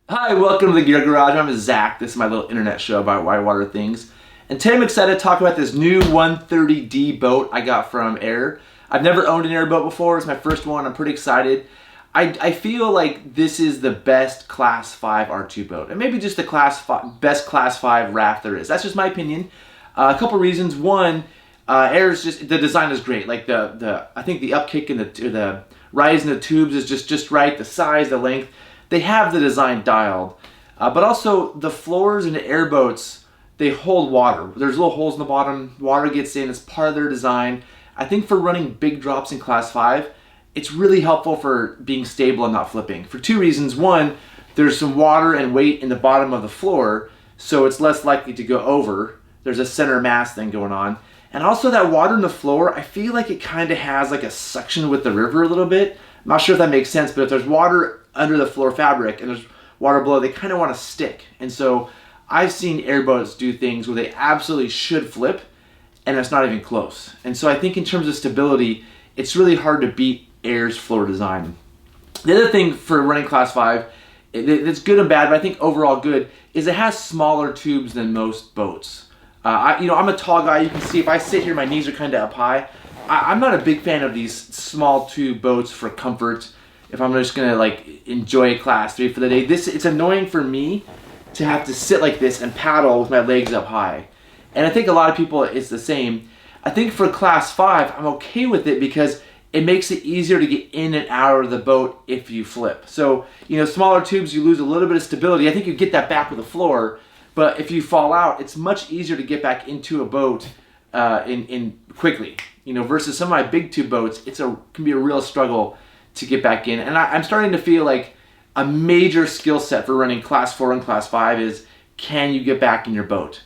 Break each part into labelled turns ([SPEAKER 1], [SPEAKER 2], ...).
[SPEAKER 1] Hi, welcome to the Gear Garage. I'm Zach. This is my little internet show about whitewater things. And today I'm excited to talk about this new 130D boat I got from AIRE. I've never owned an AIRE boat before. It's my first one. I'm pretty excited. I feel like this is the best Class 5 R2 boat. And maybe just the best Class 5 raft there is. That's just my opinion. A couple reasons. One, AIRE's just, the design is great. Like I think the upkick and the rise in the tubes is just right. The size, the length. They have the design dialed, but also the floors in the airboats, they hold water. There's little holes in the bottom, water gets in, it's part of their design. I think for running big drops in Class 5, it's really helpful for being stable and not flipping. For two reasons. One, there's some water and weight in the bottom of the floor, so it's less likely to go over. There's a center mass thing going on. And also that water in the floor, I feel like it kind of has like a suction with the river a little bit. I'm not sure if that makes sense, but if there's water under the floor fabric and there's water below, they kind of want to stick. And so I've seen airboats do things where they absolutely should flip and it's not even close. And so I think in terms of stability, it's really hard to beat AIRE's floor design. The other thing for running Class 5, it's good and bad, but I think overall good, is it has smaller tubes than most boats. I'm a tall guy. You can see if I sit here, my knees are kind of up high. I'm not a big fan of these small tube boats for comfort. If I'm just gonna like enjoy Class 3 for the day, it's annoying for me to have to sit like this and paddle with my legs up high. And I think a lot of people, it's the same. I think for Class 5, I'm okay with it because it makes it easier to get in and out of the boat if you flip. So, smaller tubes, you lose a little bit of stability. I think you get that back with the floor, but if you fall out, it's much easier to get back into a boat in quickly. Versus some of my big tube boats, can be a real struggle to get back in. And I'm starting to feel like a major skill set for running Class 4 and Class 5 is, can you get back in your boat?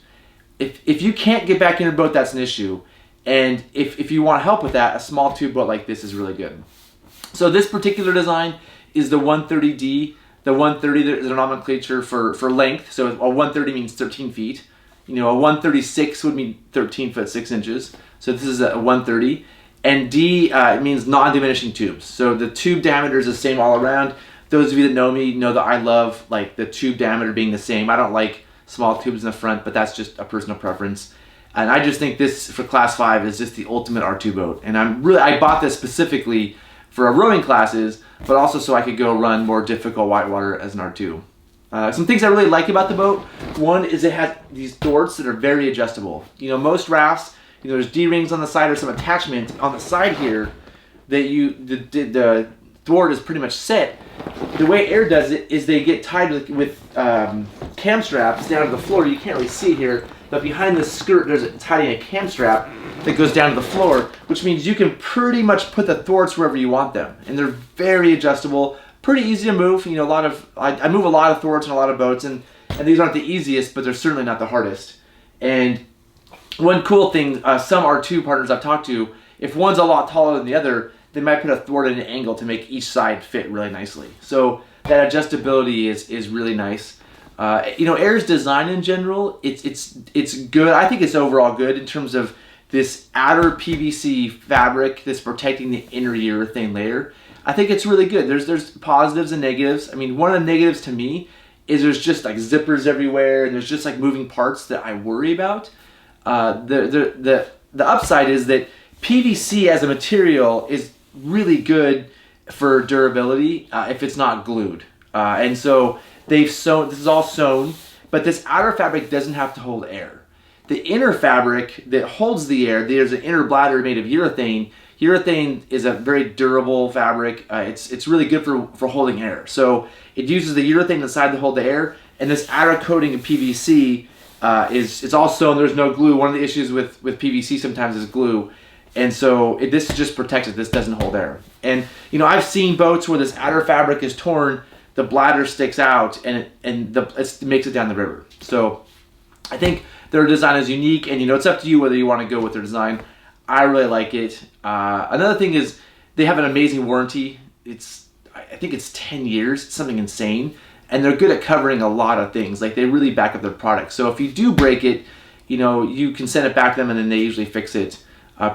[SPEAKER 1] If you can't get back in your boat, that's an issue. And if you want help with that, a small tube boat like this is really good. So this particular design is the 130D. The 130 is a nomenclature for length. So a 130 means 13 feet. A 136 would mean 13 foot 6 inches. So this is a 130. And D means non-diminishing tubes. So the tube diameter is the same all around. Those of you that know me know that I love like the tube diameter being the same. I don't like small tubes in the front, but that's just a personal preference. And I just think this for Class 5 is just the ultimate R2 boat. And I bought this specifically for our rowing classes, but also so I could go run more difficult whitewater as an R2. Some things I really like about the boat. One is it has these thwarts that are very adjustable. Most rafts, there's D-rings on the side or some attachment on the side here that the thwart is pretty much set. The way AIRE does it is they get tied with cam straps down to the floor. You can't really see it here, but behind the skirt there's tying a cam strap that goes down to the floor, which means you can pretty much put the thwarts wherever you want them. And they're very adjustable, pretty easy to move. I move a lot of thwarts in a lot of boats, and these aren't the easiest, but they're certainly not the hardest. And one cool thing, some R2 partners I've talked to, if one's a lot taller than the other, they might put a thwart at an angle to make each side fit really nicely. So that adjustability is really nice. AIRE's design in general, it's good. I think it's overall good in terms of this outer PVC fabric that's protecting the inner urethane layer. I think it's really good. There's positives and negatives. I mean, one of the negatives to me is there's just like zippers everywhere, and there's just like moving parts that I worry about. The upside is that PVC as a material is really good for durability if it's not glued. And so they've sewn, this is all sewn, but this outer fabric doesn't have to hold air. The inner fabric that holds the air, there's an inner bladder made of urethane. Urethane is a very durable fabric. It's really good for holding air. So it uses the urethane inside to hold the air, and this outer coating of PVC it's all sewn. There's no glue. One of the issues with PVC sometimes is glue, and so this just protects it. This doesn't hold air. And I've seen boats where this outer fabric is torn, the bladder sticks out, and it makes it down the river. So I think their design is unique, and it's up to you whether you want to go with their design. I really like it. Another thing is they have an amazing warranty. I think it's 10 years. It's something insane. And they're good at covering a lot of things. Like, they really back up their product. So if you do break it, you can send it back to them, and then they usually fix it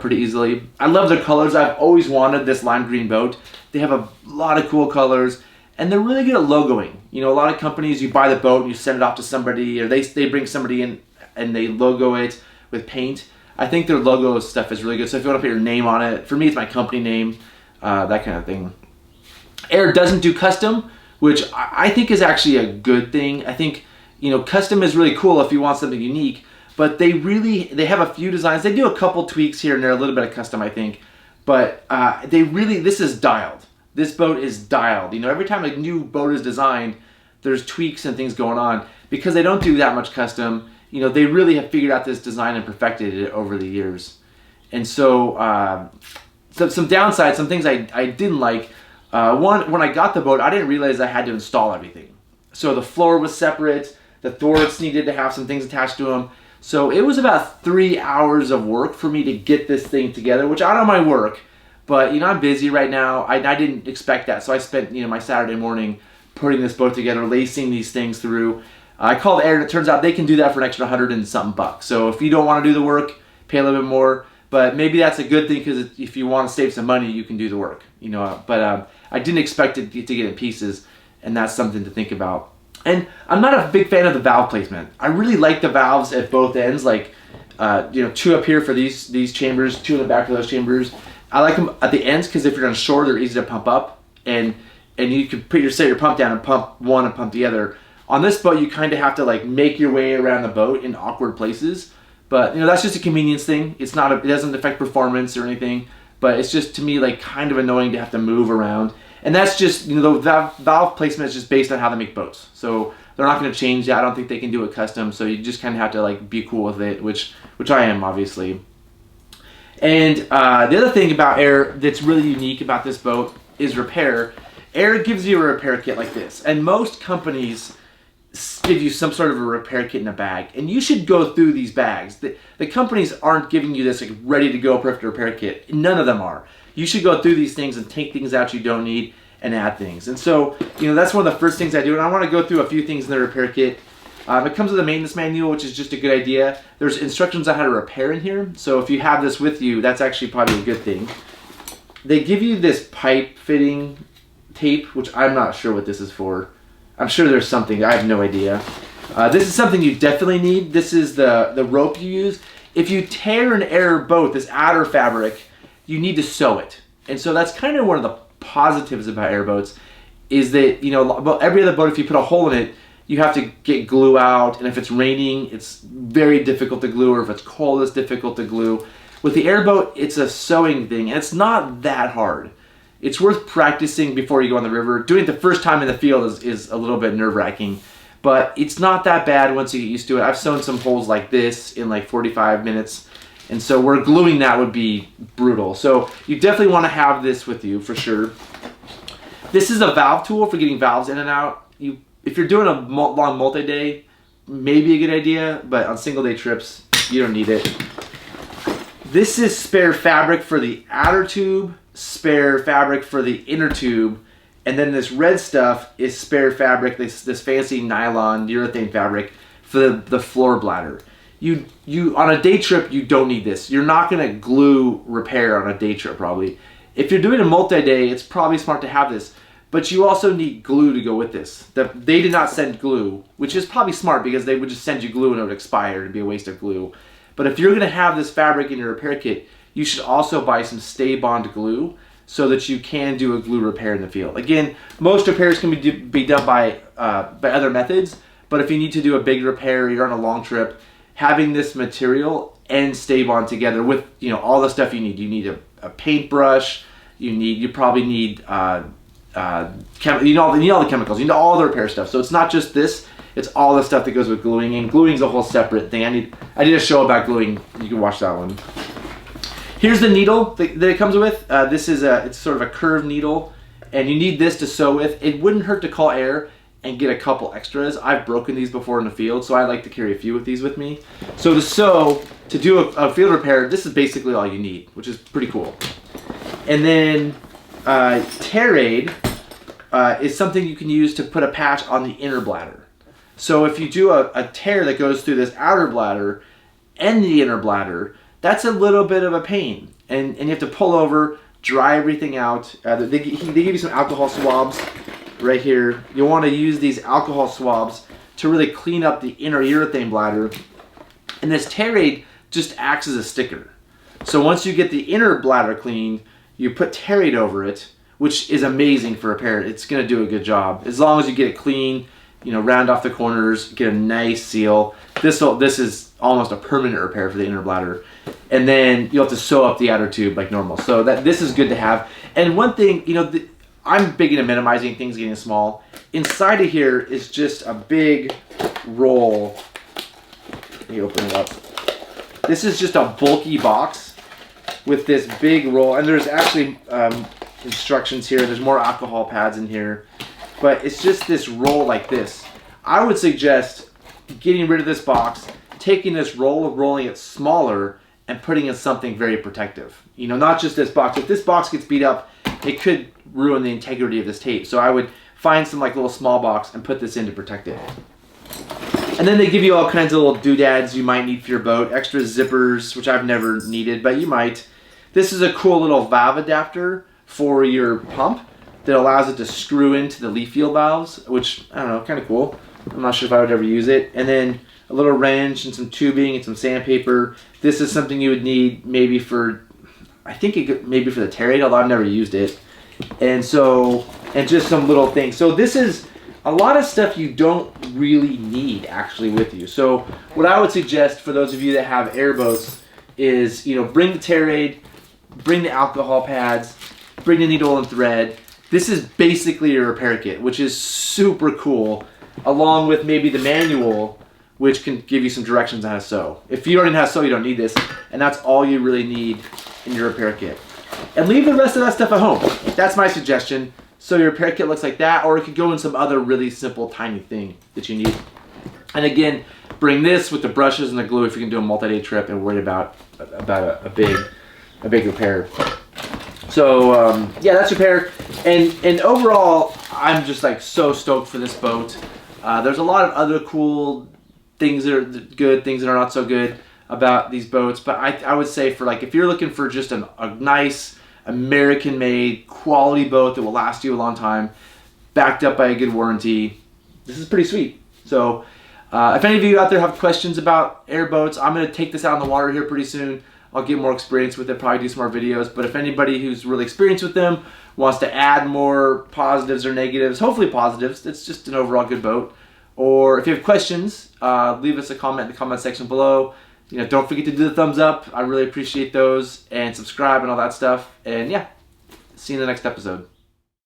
[SPEAKER 1] pretty easily. I love their colors. I've always wanted this lime green boat. They have a lot of cool colors. and they're really good at logoing. You know, a lot of companies, you buy the boat and you send it off to somebody, or they bring somebody in and they logo it with paint. I think their logo stuff is really good. So if you want to put your name on it, for me it's my company name, that kind of thing. AIRE doesn't do custom, which I think is actually a good thing. I think, you know, custom is really cool if you want something unique, but they have a few designs. They do a couple tweaks here and there, a little bit of custom, I think, but this is dialed. This boat is dialed. You know, every time a new boat is designed, there's tweaks and things going on. Because they don't do that much custom, you know, they really have figured out this design and perfected it over the years. And so, some downsides, some things I didn't like. One, when I got the boat, I didn't realize I had to install everything. So the floor was separate, the thwarts needed to have some things attached to them. So it was about 3 hours of work for me to get this thing together, which I don't mind work, but you know, I'm busy right now. I didn't expect that. So I spent, you know, my Saturday morning putting this boat together, lacing these things through. I called AIRE, and it turns out they can do that for an extra 100 and something bucks. So if you don't want to do the work, pay a little bit more. But maybe that's a good thing, because if you want to save some money, you can do the work. You know, but I didn't expect it to get in pieces, and that's something to think about. And I'm not a big fan of the valve placement. I really like the valves at both ends, like you know, 2 up here for these chambers, 2 in the back for those chambers. I like them at the ends because if you're on shore, they're easy to pump up, and you can set your pump down and pump one and pump the other. On this boat, you kind of have to like make your way around the boat in awkward places. But you know, that's just a convenience thing. It doesn't affect performance or anything. But it's just, to me, like kind of annoying to have to move around. And that's just, you know, the valve placement is just based on how they make boats. So they're not going to change that. I don't think they can do it custom. So you just kind of have to like be cool with it, which I am, obviously. And the other thing about AIRE that's really unique about this boat is repair. AIRE gives you a repair kit like this, and most companies give you some sort of a repair kit in a bag, and you should go through these bags. The companies aren't giving you this like ready to go perfect repair kit. None of them are. You should go through these things and take things out you don't need and add things. And so, you know, that's one of the first things I do, and I want to go through a few things in the repair kit. It comes with a maintenance manual, which is just a good idea. There's instructions on how to repair in here, so if you have this with you, that's actually probably a good thing. They give you this pipe fitting tape, which I'm not sure what this is for. I'm sure there's something, I have no idea. This is something you definitely need. This is the rope you use. If you tear an AIRE boat, this outer fabric, you need to sew it. And so that's kind of one of the positives about AIRE boats, is that, you know, every other boat, if you put a hole in it, you have to get glue out, and if it's raining, it's very difficult to glue, or if it's cold, it's difficult to glue. With the AIRE boat, it's a sewing thing, and it's not that hard. It's worth practicing before you go on the river. Doing it the first time in the field is a little bit nerve-wracking, but it's not that bad once you get used to it. I've sewn some holes like this in like 45 minutes, and so where gluing that would be brutal. So you definitely want to have this with you for sure. This is a valve tool for getting valves in and out. If you're doing a long multi-day, maybe a good idea, but on single-day trips, you don't need it. This is spare fabric for the outer tube, spare fabric for the inner tube, and then this red stuff is spare fabric, this fancy nylon urethane fabric for the floor bladder. You on a day trip, you don't need this. You're not going to glue repair on a day trip probably. If you're doing a multi-day, it's probably smart to have this, but you also need glue to go with this. They did not send glue, which is probably smart because they would just send you glue and it would expire. It'd be a waste of glue. But if you're going to have this fabric in your repair kit, you should also buy some stay bond glue so that you can do a glue repair in the field. Again, most repairs can be done by other methods, but if you need to do a big repair, you're on a long trip, having this material and stay bond together with, you know, all the stuff you need. You need a paintbrush. You probably need you need all the chemicals. You need all the repair stuff. So it's not just this. It's all the stuff that goes with gluing, and gluing is a whole separate thing. I did a show about gluing. You can watch that one. Here's the needle that it comes with. It's sort of a curved needle, and you need this to sew with. It wouldn't hurt to call AIRE and get a couple extras. I've broken these before in the field, so I like to carry a few of these with me. So to sew, to do a field repair, this is basically all you need, which is pretty cool. And then tear aid is something you can use to put a patch on the inner bladder. So if you do a tear that goes through this outer bladder and the inner bladder, that's a little bit of a pain. And you have to pull over, dry everything out. They give you some alcohol swabs right here, you'll want to use these alcohol swabs to really clean up the inner urethane bladder. And this Terade just acts as a sticker. So once you get the inner bladder clean, you put Terade over it, which is amazing for repair. It's going to do a good job. As long as you get it clean, you know, round off the corners, get a nice seal. This is almost a permanent repair for the inner bladder. And then you'll have to sew up the outer tube like normal. So this is good to have. And one thing, you know, I'm big into minimizing things getting small. Inside of here is just a big roll. Let me open it up. This is just a bulky box with this big roll. And there's actually instructions here. There's more alcohol pads in here. But it's just this roll like this. I would suggest getting rid of this box, taking this roll, rolling it smaller, and putting in something very protective. You know, not just this box. If this box gets beat up, it could ruin the integrity of this tape. So I would find some like little small box and put this in to protect it. And then they give you all kinds of little doodads you might need for your boat. Extra zippers, which I've never needed, but you might. This is a cool little valve adapter for your pump that allows it to screw into the leaf field valves, which, I don't know, kind of cool. I'm not sure if I would ever use it. And then a little wrench and some tubing and some sandpaper. This is something you would need maybe for, I think maybe for the Terade, although I've never used it. And just some little things. So this is a lot of stuff you don't really need actually with you. So what I would suggest for those of you that have airboats is, you know, bring the Terade, bring the alcohol pads, bring the needle and thread. This is basically your repair kit, which is super cool, along with maybe the manual, which can give you some directions on how to sew. If you already know how to sew, you don't need this, and that's all you really need in your repair kit. And leave the rest of that stuff at home. That's my suggestion. So your repair kit looks like that, or it could go in some other really simple, tiny thing that you need. And again, bring this with the brushes and the glue if you can do a multi-day trip and worry about a big repair. So yeah, that's repair. And overall, I'm just like so stoked for this boat. There's a lot of other cool things that are good, things that are not so good about these boats. But I would say for like, if you're looking for just a nice American-made quality boat that will last you a long time, backed up by a good warranty, this is pretty sweet. So if any of you out there have questions about airboats, I'm going to take this out on the water here pretty soon. I'll get more experience with it, probably do some more videos. But if anybody who's really experienced with them wants to add more positives or negatives, hopefully positives, it's just an overall good boat. Or if you have questions, leave us a comment in the comment section below. You know, don't forget to do the thumbs up. I really appreciate those. And subscribe and all that stuff. And yeah, see you in the next episode.